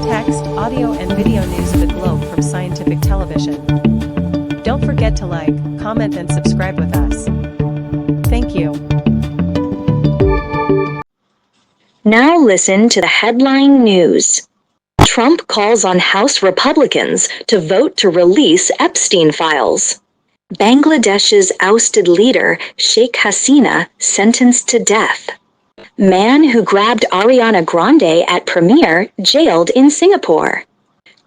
text, audio, and video news of the globe from Scientific Television. Don't forget to like, comment, and subscribe with us. Thank you. Now listen to the headline news. Trump calls on House Republicans to vote to release Epstein files. Bangladesh's ousted leader, Sheikh Hasina, sentenced to death. Man who grabbed Ariana Grande at premiere jailed in Singapore.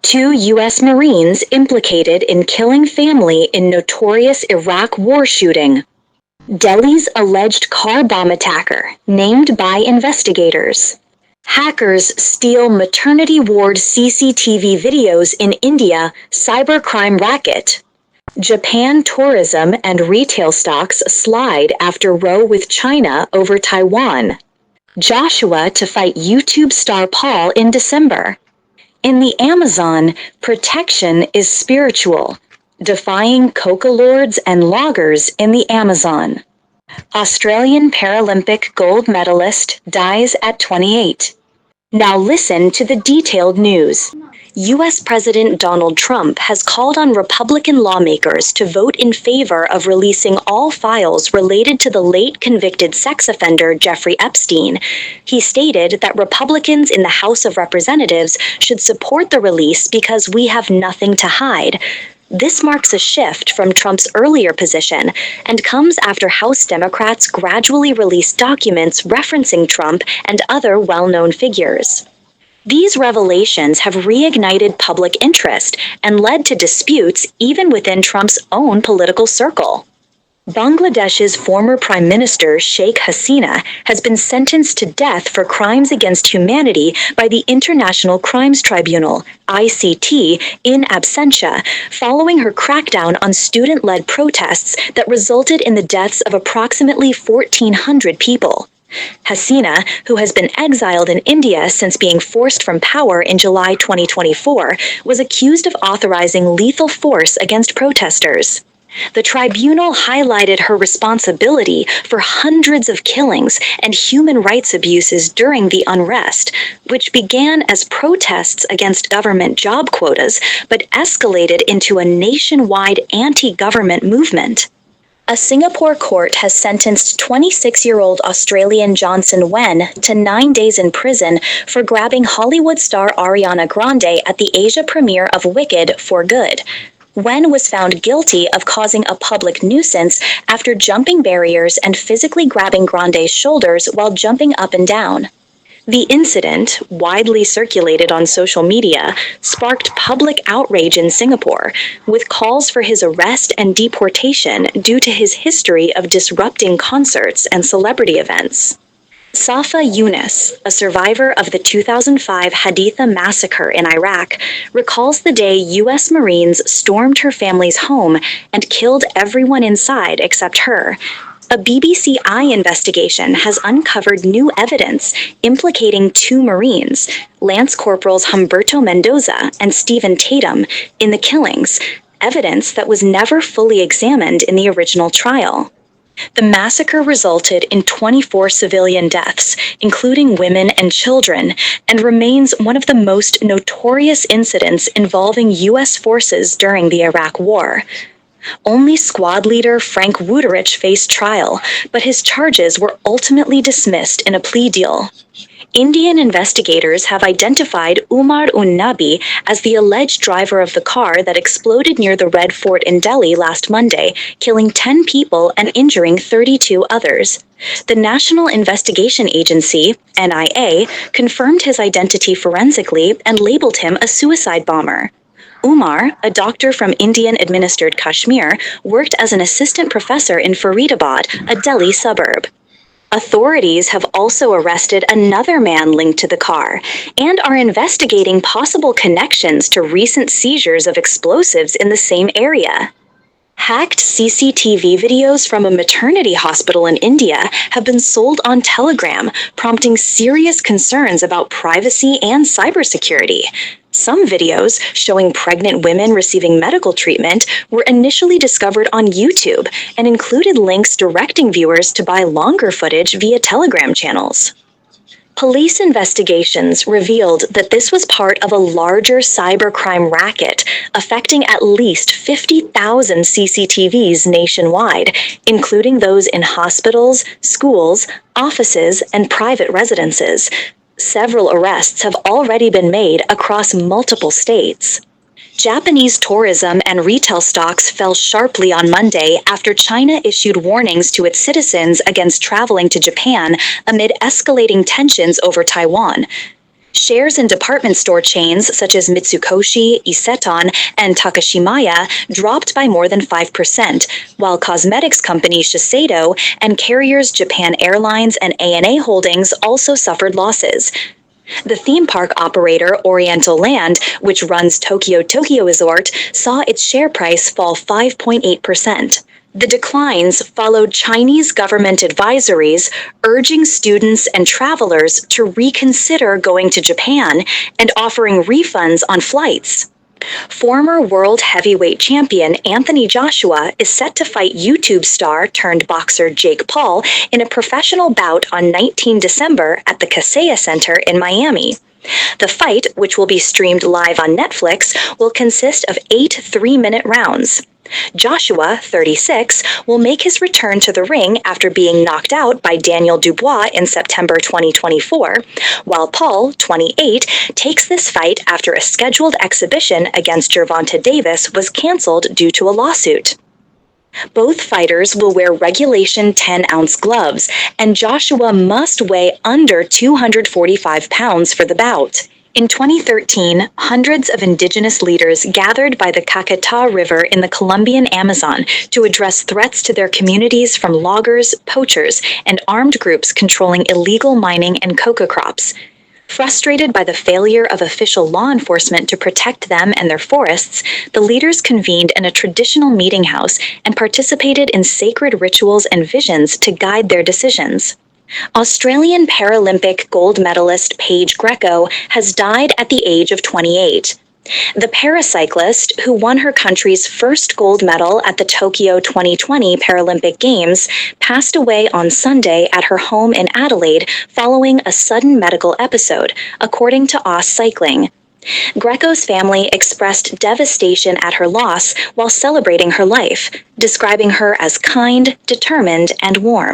2 U.S. Marines implicated in killing family in notorious Iraq war shooting. Delhi's alleged car bomb attacker, named by investigators. Hackers steal maternity ward CCTV videos in India, cybercrime racket. Japan tourism and retail stocks slide after row with China over Taiwan. Joshua to fight YouTube star Paul in December. In the Amazon, protection is spiritual, defying coca lords and loggers in the Amazon. Australian Paralympic gold medalist dies at 28. Now listen to the detailed news. U.S. President Donald Trump has called on Republican lawmakers to vote in favor of releasing all files related to the late convicted sex offender Jeffrey Epstein. He stated that Republicans in the House of Representatives should support the release because we have nothing to hide. This marks a shift from Trump's earlier position and comes after House Democrats gradually released documents referencing Trump and other well-known figures. These revelations have reignited public interest and led to disputes even within Trump's own political circle. Bangladesh's former Prime Minister Sheikh Hasina has been sentenced to death for crimes against humanity by the International Crimes Tribunal, ICT, in absentia, following her crackdown on student-led protests that resulted in the deaths of approximately 1,400 people. Hasina, who has been exiled in India since being forced from power in July 2024, was accused of authorizing lethal force against protesters. The tribunal highlighted her responsibility for hundreds of killings and human rights abuses during the unrest, which began as protests against government job quotas but escalated into a nationwide anti-government movement. A Singapore court has sentenced 26-year-old Australian Johnson Wen to 9 days in prison for grabbing Hollywood star Ariana Grande at the Asia premiere of Wicked for good. Wen was found guilty of causing a public nuisance after jumping barriers and physically grabbing Grande's shoulders while jumping up and down. The incident, widely circulated on social media, sparked public outrage in Singapore, with calls for his arrest and deportation due to his history of disrupting concerts and celebrity events. Safa Yunus, a survivor of the 2005 Haditha massacre in Iraq, recalls the day U.S. Marines stormed her family's home and killed everyone inside except her. A BBC Eye investigation has uncovered new evidence implicating 2 Marines, Lance Corporals Humberto Mendoza and Stephen Tatum, in the killings, evidence that was never fully examined in the original trial. The massacre resulted in 24 civilian deaths, including women and children, and remains one of the most notorious incidents involving U.S. forces during the Iraq War. Only squad leader Frank Wuterich faced trial, but his charges were ultimately dismissed in a plea deal. Indian investigators have identified Umar un-Nabi as the alleged driver of the car that exploded near the Red Fort in Delhi last Monday, killing 10 people and injuring 32 others. The National Investigation Agency, NIA, confirmed his identity forensically and labeled him a suicide bomber. Umar, a doctor from Indian-administered Kashmir, worked as an assistant professor in Faridabad, a Delhi suburb. Authorities have also arrested another man linked to the car and are investigating possible connections to recent seizures of explosives in the same area. Hacked CCTV videos from a maternity hospital in India have been sold on Telegram, prompting serious concerns about privacy and cybersecurity. Some videos showing pregnant women receiving medical treatment were initially discovered on YouTube and included links directing viewers to buy longer footage via Telegram channels. Police investigations revealed that this was part of a larger cybercrime racket affecting at least 50,000 CCTVs nationwide, including those in hospitals, schools, offices, and private residences. Several arrests have already been made across multiple states. Japanese tourism and retail stocks fell sharply on Monday after China issued warnings to its citizens against traveling to Japan amid escalating tensions over Taiwan. Shares in department store chains such as Mitsukoshi, Isetan, and Takashimaya dropped by more than 5%, while cosmetics company Shiseido and carriers Japan Airlines and ANA Holdings also suffered losses. The theme park operator Oriental Land, which runs Tokyo Resort, saw its share price fall 5.8%. The declines followed Chinese government advisories urging students and travelers to reconsider going to Japan and offering refunds on flights. Former world heavyweight champion Anthony Joshua is set to fight YouTube star turned boxer Jake Paul in a professional bout on 19 December at the Kaseya Center in Miami. The fight, which will be streamed live on Netflix, will consist of 8 3-minute rounds. Joshua, 36, will make his return to the ring after being knocked out by Daniel Dubois in September 2024, while Paul, 28, takes this fight after a scheduled exhibition against Gervonta Davis was canceled due to a lawsuit. Both fighters will wear regulation 10-ounce gloves, and Joshua must weigh under 245 pounds for the bout. In 2013, hundreds of indigenous leaders gathered by the Caquetá River in the Colombian Amazon to address threats to their communities from loggers, poachers, and armed groups controlling illegal mining and coca crops. Frustrated by the failure of official law enforcement to protect them and their forests, the leaders convened in a traditional meeting house and participated in sacred rituals and visions to guide their decisions. Australian Paralympic gold medalist Paige Greco has died at the age of 28. The paracyclist, who won her country's first gold medal at the Tokyo 2020 Paralympic Games, passed away on Sunday at her home in Adelaide following a sudden medical episode, according to Oz Cycling. Greco's family expressed devastation at her loss while celebrating her life, describing her as kind, determined, and warm.